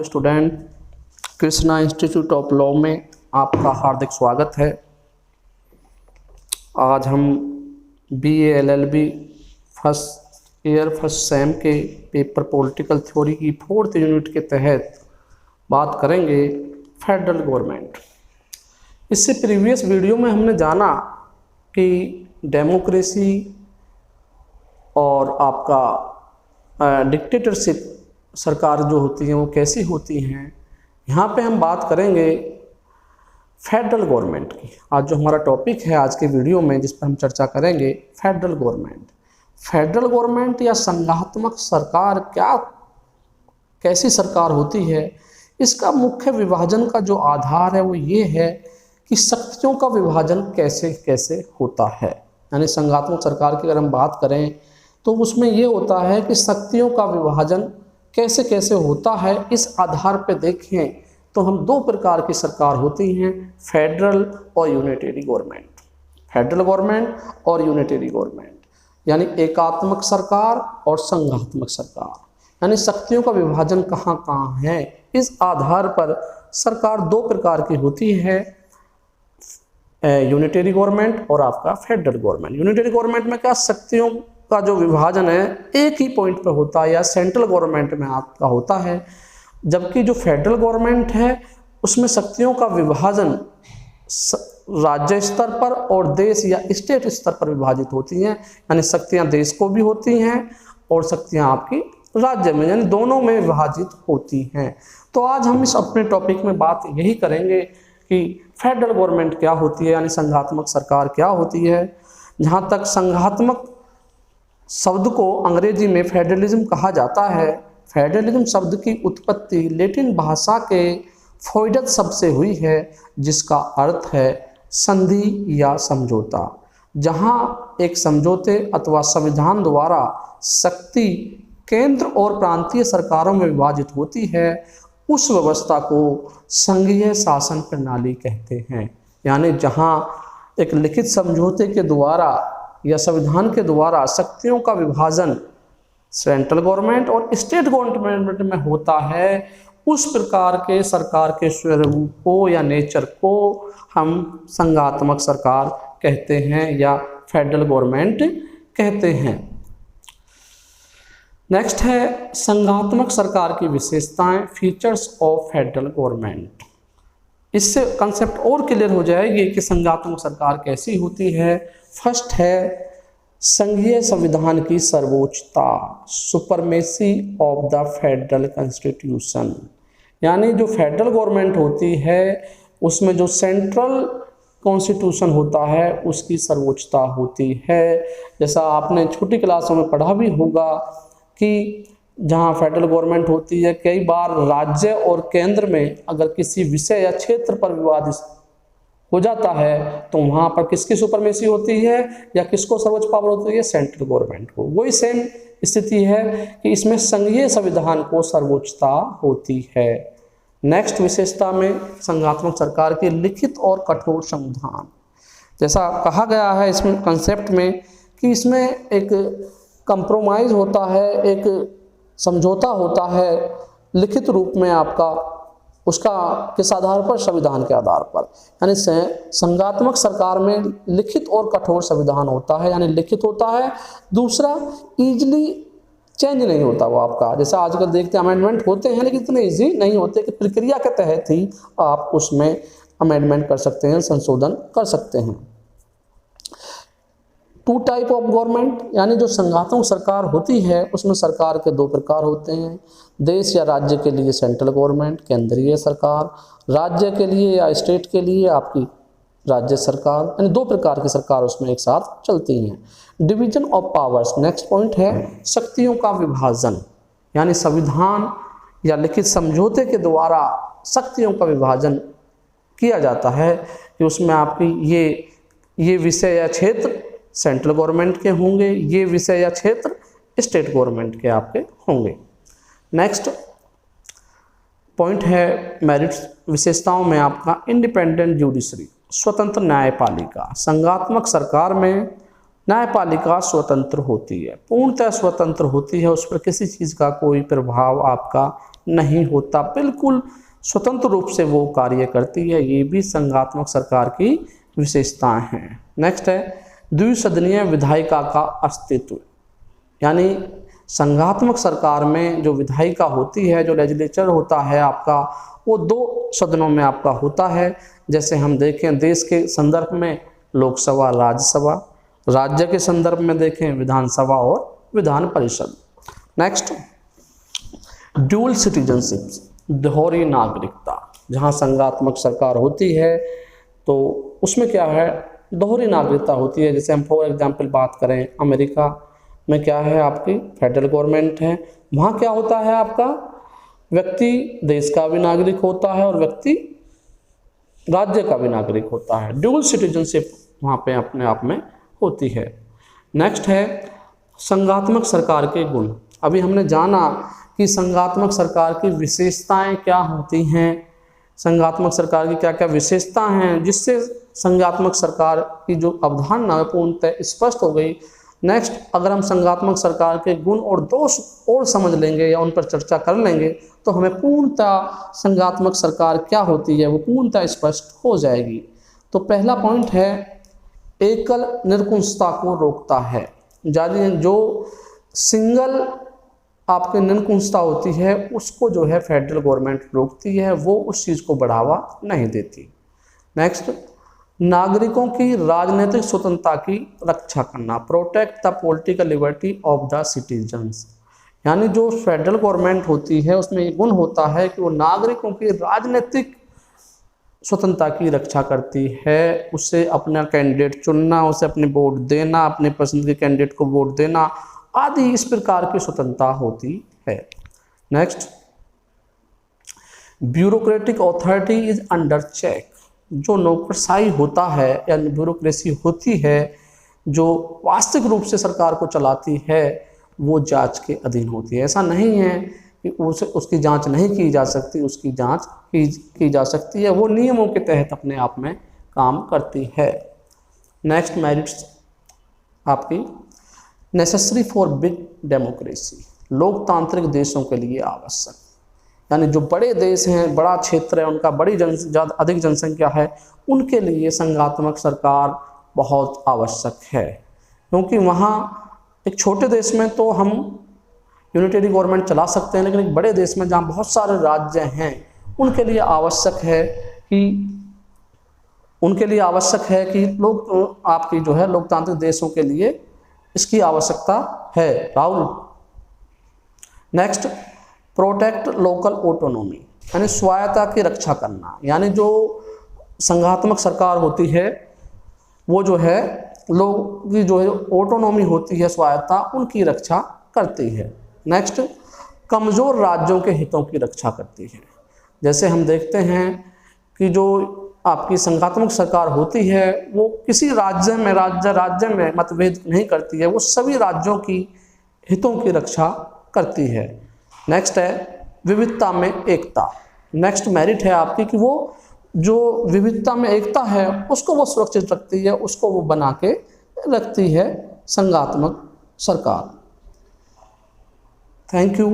Student, Krishna institute of law में आपका हार्दिक स्वागत है। आज हम BA LLB first year first sem के पेपर पॉलिटिकल थ्योरी की 4th यूनिट के तहत बात करेंगे फेडरल गवर्नमेंट। इससे प्रीवियस वीडियो में हमने जाना कि डेमोक्रेसी और आपका डिक्टेटरशिप सरकार जो होती है वो कैसी होती हैं। यहाँ पे हम बात करेंगे फेडरल गवर्नमेंट की। आज जो हमारा टॉपिक है आज के वीडियो में जिस पर हम चर्चा करेंगे फेडरल गवर्नमेंट। फेडरल गवर्नमेंट या संघात्मक सरकार कैसी सरकार होती है, इसका मुख्य विभाजन का जो आधार है वो ये है कि शक्तियों का विभाजन कैसे कैसे होता है। यानी संघात्मक सरकार की अगर हम बात करें तो उसमें ये होता है कि शक्तियों का विभाजन कैसे कैसे होता है। इस आधार पर देखें तो हम दो प्रकार की सरकार होती हैं, फेडरल और यूनिटरी गवर्नमेंट। फेडरल गवर्नमेंट और यूनिटरी गवर्नमेंट यानी एकात्मक सरकार और संघात्मक सरकार, यानी शक्तियों का विभाजन कहाँ कहाँ है। इस आधार पर सरकार दो प्रकार की होती है, यूनिटरी गवर्नमेंट और आपका फेडरल गवर्नमेंट। यूनिटरी गवर्नमेंट में क्या शक्तियों का जो विभाजन है एक ही पॉइंट पर होता है या सेंट्रल गवर्नमेंट में आपका होता है, जबकि जो फेडरल गवर्नमेंट है उसमें शक्तियों का विभाजन राज्य स्तर पर और देश या स्टेट स्तर पर विभाजित होती हैं। यानी शक्तियां देश को भी होती हैं और शक्तियां आपकी राज्य में यानी दोनों में विभाजित होती हैं। तो आज हम इस अपने टॉपिक में बात यही करेंगे कि फेडरल गवर्नमेंट क्या होती है, यानी संघात्मक सरकार क्या होती है। जहाँ तक संघात्मक शब्द को अंग्रेजी में फेडरलिज्म कहा जाता है। फेडरलिज्म शब्द की उत्पत्ति लैटिन भाषा के फोइडस शब्द से हुई है, जिसका अर्थ है संधि या समझौता। जहां एक समझौते अथवा संविधान द्वारा शक्ति केंद्र और प्रांतीय सरकारों में विभाजित होती है, उस व्यवस्था को संघीय शासन प्रणाली कहते हैं। यानी जहां एक लिखित समझौते के द्वारा या संविधान के द्वारा शक्तियों का विभाजन सेंट्रल गवर्नमेंट और स्टेट गवर्नमेंट में होता है, उस प्रकार के सरकार के स्वरूप को या नेचर को हम संघात्मक सरकार कहते हैं या फेडरल गवर्नमेंट कहते हैं। नेक्स्ट है संघात्मक सरकार की विशेषताएं, फीचर्स ऑफ फेडरल गवर्नमेंट। इससे कंसेप्ट और क्लियर हो जाएगी कि संघात्मक सरकार कैसी होती है। फर्स्ट है संघीय संविधान की सर्वोच्चता, supremacy of the federal constitution. यानी जो फेडरल गवर्नमेंट होती है उसमें जो सेंट्रल कॉन्स्टिट्यूशन होता है उसकी सर्वोच्चता होती है। जैसा आपने छोटी क्लासों में पढ़ा भी होगा कि जहाँ फेडरल गवर्नमेंट होती है, कई बार राज्य और केंद्र में अगर किसी विषय या क्षेत्र पर विवाद हो जाता है तो वहाँ पर किसकी सुपरमेसी होती है या किसको सर्वोच्च पावर होती है, सेंट्रल गवर्नमेंट को। वही सेम स्थिति है कि इसमें संघीय संविधान को सर्वोच्चता होती है। नेक्स्ट विशेषता में संघात्मक सरकार की लिखित और कठोर संविधान। जैसा कहा गया है इसमें कंसेप्ट में कि इसमें एक कंप्रोमाइज़ होता है, एक समझौता होता है लिखित रूप में आपका, उसका किस आधार पर, संविधान के आधार पर। यानी संघात्मक सरकार में लिखित और कठोर संविधान होता है, यानी लिखित होता है। दूसरा इजीली चेंज नहीं होता वो आपका, जैसे आजकल देखते हैं अमेंडमेंट होते हैं लेकिन इतने इजी नहीं होते कि प्रक्रिया के तहत ही आप उसमें अमेंडमेंट कर सकते हैं, संशोधन कर सकते हैं। टू टाइप ऑफ गवर्नमेंट, यानी जो संघात्मक सरकार होती है उसमें सरकार के दो प्रकार होते हैं। देश या राज्य के लिए सेंट्रल गवर्नमेंट, केंद्रीय सरकार। राज्य के लिए या स्टेट के लिए आपकी राज्य सरकार, यानी दो प्रकार की सरकार उसमें एक साथ चलती हैं। Division of powers, next point है शक्तियों का विभाजन। यानी संविधान या लिखित समझौते के द्वारा शक्तियों का विभाजन किया जाता है कि उसमें आपकी ये विषय या क्षेत्र सेंट्रल गवर्नमेंट के होंगे, ये विषय या क्षेत्र स्टेट गवर्नमेंट के आपके होंगे। नेक्स्ट पॉइंट है मेरिट्स, विशेषताओं में आपका इंडिपेंडेंट जुडिशरी, स्वतंत्र न्यायपालिका। संघात्मक सरकार में न्यायपालिका स्वतंत्र होती है, पूर्णतः स्वतंत्र होती है, उस पर किसी चीज़ का कोई प्रभाव आपका नहीं होता, बिल्कुल स्वतंत्र रूप से वो कार्य करती है। ये भी संघात्मक सरकार की विशेषताएं हैं। नेक्स्ट है द्विसदनीय विधायिका का अस्तित्व, यानी संघात्मक सरकार में जो विधायिका होती है, जो लेजिस्लेचर होता है आपका, वो 2 सदनों में आपका होता है। जैसे हम देखें देश के संदर्भ में लोकसभा, राज्यसभा, राज्य के संदर्भ में देखें विधानसभा और Vidhan Parishad. Next dual citizenship, दोहरी नागरिकता। जहाँ संघात्मक सरकार होती है तो उसमें क्या है, दोहरी नागरिकता होती है। जैसे हम फॉर एग्जांपल बात करें अमेरिका में क्या है, आपकी फेडरल गवर्नमेंट है, वहाँ क्या होता है आपका, व्यक्ति देश का भी नागरिक होता है और व्यक्ति राज्य का भी नागरिक होता है। ड्यूल सिटीजनशिप वहाँ पे अपने आप में होती है। नेक्स्ट है संघात्मक सरकार के गुण। अभी हमने जाना कि संघात्मक सरकार की विशेषताएं क्या होती हैं, संघात्मक सरकार की क्या क्या विशेषता हैं, जिससे संघात्मक सरकार की जो अवधारणा है पूर्णतः स्पष्ट हो गई। नेक्स्ट अगर हम संघात्मक सरकार के गुण और दोष और समझ लेंगे या उन पर चर्चा कर लेंगे तो हमें पूर्णतः संघात्मक सरकार क्या होती है वो पूर्णतः स्पष्ट हो जाएगी। तो पहला पॉइंट है एकल निरंकुशता को रोकता है, यानी जो सिंगल आपकी निरंकुशता होती है उसको जो है फेडरल गवर्नमेंट रोकती है, वो उस चीज़ को बढ़ावा नहीं देती। नेक्स्ट नागरिकों की राजनीतिक स्वतंत्रता की रक्षा करना, protect the political liberty of the citizens, यानी जो फेडरल गवर्नमेंट होती है उसमें ये गुण होता है कि वो नागरिकों की राजनीतिक स्वतंत्रता की रक्षा करती है। उससे अपना कैंडिडेट चुनना, उसे अपने वोट देना, अपने पसंद के कैंडिडेट को वोट देना आदि इस प्रकार की स्वतंत्रता होती है। Next bureaucratic authority is under check, जो नौकरशाही होता है या ब्यूरोक्रेसी होती है जो वास्तविक रूप से सरकार को चलाती है वो जांच के अधीन होती है। ऐसा नहीं है कि उसकी जांच नहीं की जा सकती, उसकी जांच की जा सकती है, वो नियमों के तहत अपने आप में काम करती है। नेक्स्ट मेरिट्स आपकी नेसेसरी फॉर बिग डेमोक्रेसी, लोकतांत्रिक देशों के लिए आवश्यक, यानी जो बड़े देश हैं, बड़ा क्षेत्र है, उनका अधिक जनसंख्या है, उनके लिए संघात्मक सरकार बहुत आवश्यक है। क्योंकि वहाँ एक छोटे देश में तो हम यूनिटरी गवर्नमेंट चला सकते हैं, लेकिन एक बड़े देश में जहाँ बहुत सारे राज्य हैं उनके लिए आवश्यक है कि लोग आपकी जो है लोकतांत्रिक देशों के लिए इसकी आवश्यकता है। Rahul next protect local autonomy, यानी स्वायत्ता की रक्षा करना, यानी जो संघात्मक सरकार होती है वो जो है लोग की जो है ऑटोनॉमी होती है, स्वायत्ता, उनकी रक्षा करती है। नेक्स्ट कमज़ोर राज्यों के हितों की रक्षा करती है। जैसे हम देखते हैं कि जो आपकी संघात्मक सरकार होती है वो किसी राज्य में मतभेद नहीं करती है, वो सभी राज्यों की हितों की रक्षा करती है। नेक्स्ट है विविधता में एकता। नेक्स्ट मेरिट है आपकी कि वो जो विविधता में एकता है उसको वो सुरक्षित रखती है, उसको वो बना के रखती है संघात्मक सरकार। Thank you.